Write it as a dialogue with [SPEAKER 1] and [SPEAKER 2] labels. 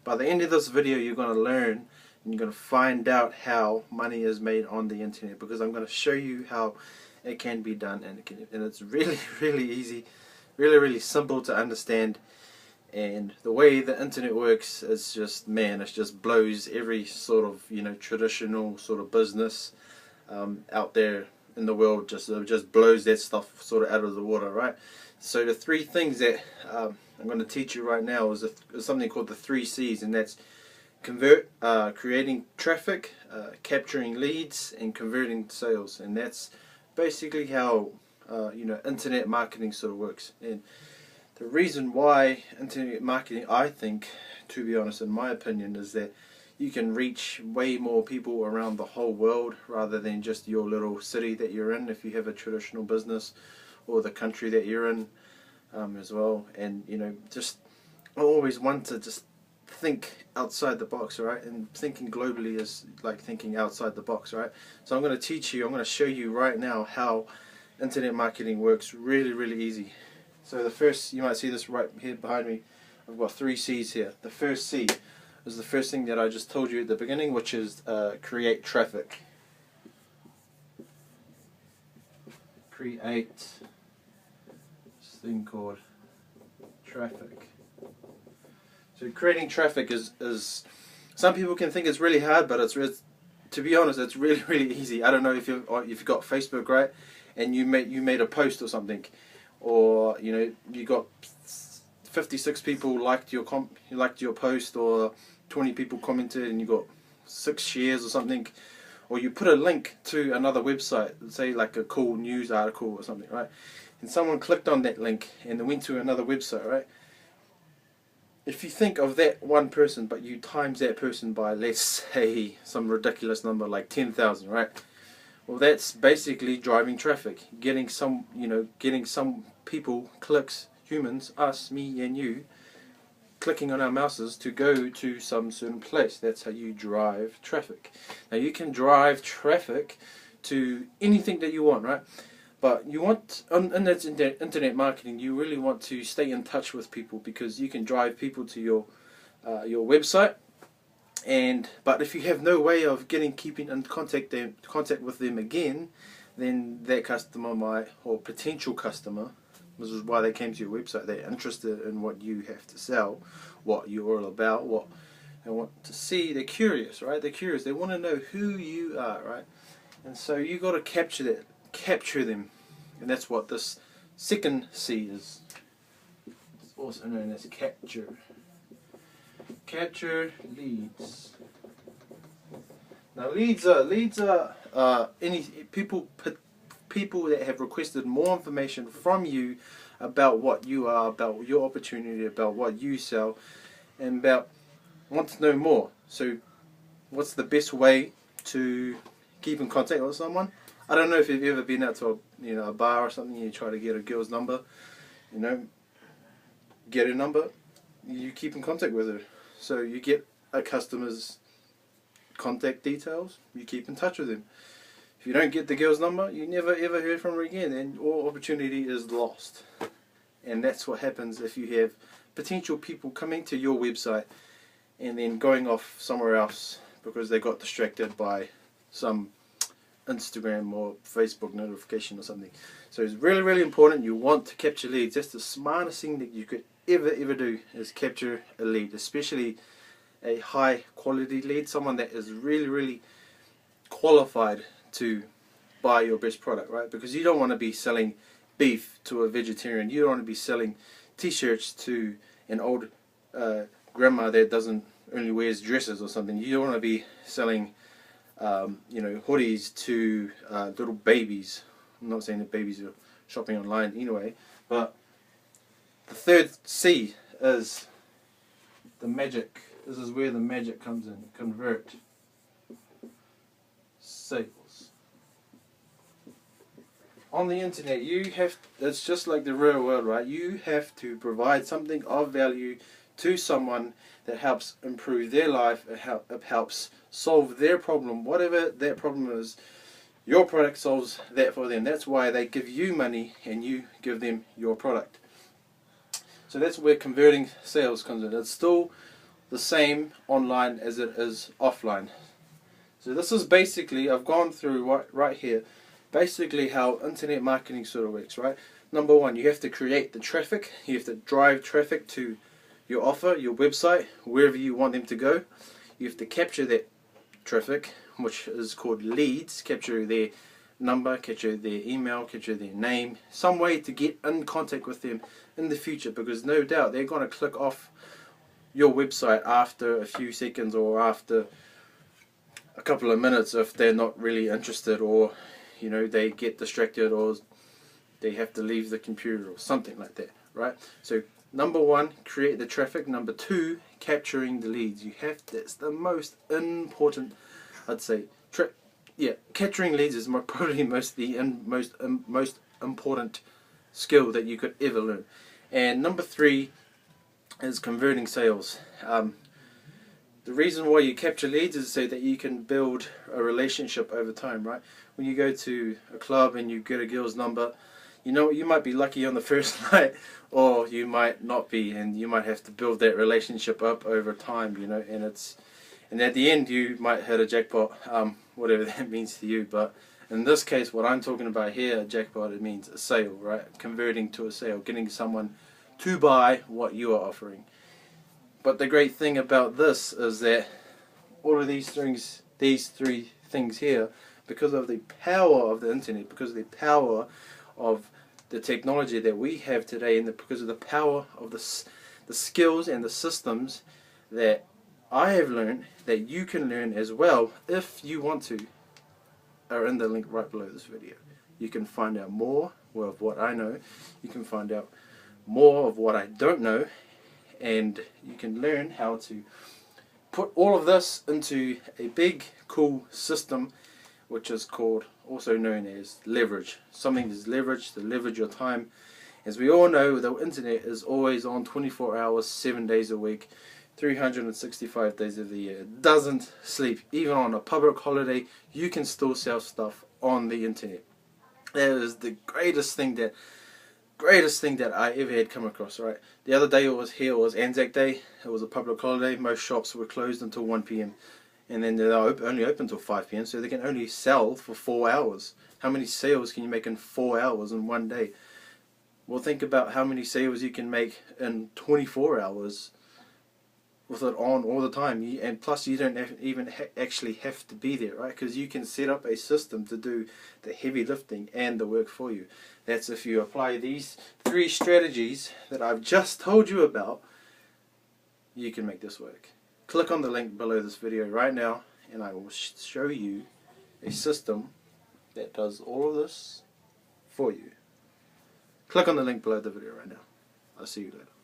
[SPEAKER 1] By the end of this video, you're going to learn and you're going to find out how money is made on the internet, because I'm going to show you how it can be done, and it's really really easy, really simple to understand. And the way the internet works is just, man, it just blows every sort of, you know, traditional sort of business out there in the world. It just blows that stuff sort of out of the water, right? So the three things that I'm going to teach you right now is something called the 3 C's, and that's convert, creating traffic, capturing leads, and converting sales. And that's basically how you know, internet marketing sort of works. And the reason why internet marketing, I think, to be honest, in my opinion, is that you can reach way more people around the whole world rather than just your little city that you're in, if you have a traditional business, or the country that you're in as well. And you know, just I always want to just think outside the box, right? And thinking globally is like thinking outside the box, right? So I'm going to teach you, I'm going to show you right now how internet marketing works really easy. So the first, you might see this right here behind me, I've got 3 C's here. The first C is the first thing that I just told you at the beginning, which is create traffic. Create this thing called traffic. So creating traffic is some people can think it's really hard, but it's to be honest, it's really easy. I don't know if you've got Facebook, right, and you made a post or something, or you know, you got 56 people liked your post, or 20 people commented, and you got 6 shares or something, or you put a link to another website, say like a cool news article or something, right, and someone clicked on that link and they went to another website, right? If you think of that one person, but you times that person by, let's say, some ridiculous number like 10,000, right? Well, that's basically driving traffic, getting some people, clicks, humans, us, me and you, clicking on our mouses to go to some certain place. That's how you drive traffic. Now you can drive traffic to anything that you want, right? But you want, in that internet marketing, you really want to stay in touch with people, because you can drive people to your website. But if you have no way of keeping in contact with them again, then that customer might, or potential customer, this is why they came to your website, they're interested in what you have to sell, what you're all about, what they want to see. They're curious, right? They're curious. They want to know who you are, right? And so you got to capture them, and that's what this second C is. It's also known as capture. Capture leads. Now leads are any people that have requested more information from you about what you are, about your opportunity, about what you sell, and want to know more. So what's the best way to keep in contact with someone? I don't know if you've ever been out to a bar or something, and you try to get a girl's number, get her number, you keep in contact with her. So you get a customer's contact details, you keep in touch with them. If you don't get the girl's number, you never ever heard from her again, and all opportunity is lost. And that's what happens if you have potential people coming to your website and then going off somewhere else because they got distracted by some Instagram or Facebook notification or something. So it's really important. You want to capture leads. That's the smartest thing that you could ever do, is capture a lead, especially a high quality lead, someone that is really qualified to buy your best product, right? Because you don't want to be selling beef to a vegetarian. You don't want to be selling t-shirts to an old grandma that only wears dresses or something. You don't want to be selling hoodies to little babies. I'm not saying that babies are shopping online anyway, but the third C is the magic. This is where the magic comes in. Convert sales. On the internet, it's just like the real world, right? You have to provide something of value to someone that helps improve their life, it helps solve their problem, whatever that problem is. Your product solves that for them. That's why they give you money and you give them your product. So that's where converting sales comes in. It's still the same online as it is offline. So this is basically, I've gone through right here, basically how internet marketing sort of works, right? Number one, you have to create the traffic. You have to drive traffic to your offer, your website, wherever you want them to go. You have to capture that traffic, which is called leads, capture their number, capture their email, capture their name, some way to get in contact with them in the future, because no doubt they're going to click off your website after a few seconds or after a couple of minutes if they're not really interested, or you know, they get distracted, or they have to leave the computer or something like that, right? So number one, create the traffic. Number two, capturing the leads. That's the most important, I'd say. Capturing leads is probably most important skill that you could ever learn. And number three is converting sales. The reason why you capture leads is so that you can build a relationship over time, right? When you go to a club and you get a girl's number, you know, you might be lucky on the first night, or you might not be, and you might have to build that relationship up over time, you know, and at the end you might hit a jackpot, whatever that means to you. But in this case, what I'm talking about here, a jackpot, it means a sale, right? Converting to a sale, getting someone to buy what you are offering. But the great thing about this is that all of these three things here, because of the power of the internet, because of the power of the technology that we have today, and because of the power of the skills and the systems that I have learned, that you can learn as well if you want to, are in the link right below this video. You can find out more of what I know, you can find out more of what I don't know, and you can learn how to put all of this into a big cool system, which is called, also known as leverage. Something is leverage, to leverage your time. As we all know, the internet is always on 24 hours, 7 days a week, 365 days of the year. It doesn't sleep. Even on a public holiday, you can still sell stuff on the internet. That is the greatest thing that I ever had come across, right? The other day it was Anzac Day. It was a public holiday. Most shops were closed until 1 p.m. and then they're only open until 5 p.m. so they can only sell for 4 hours. How many sales can you make in 4 hours in one day? Well, think about how many sales you can make in 24 hours with it on all the time. And plus you don't actually have to be there, right? Because you can set up a system to do the heavy lifting and the work for you. That's if you apply these three strategies that I've just told you about, you can make this work. Click on the link below this video right now and I will show you a system that does all of this for you. Click on the link below the video right now. I'll see you later.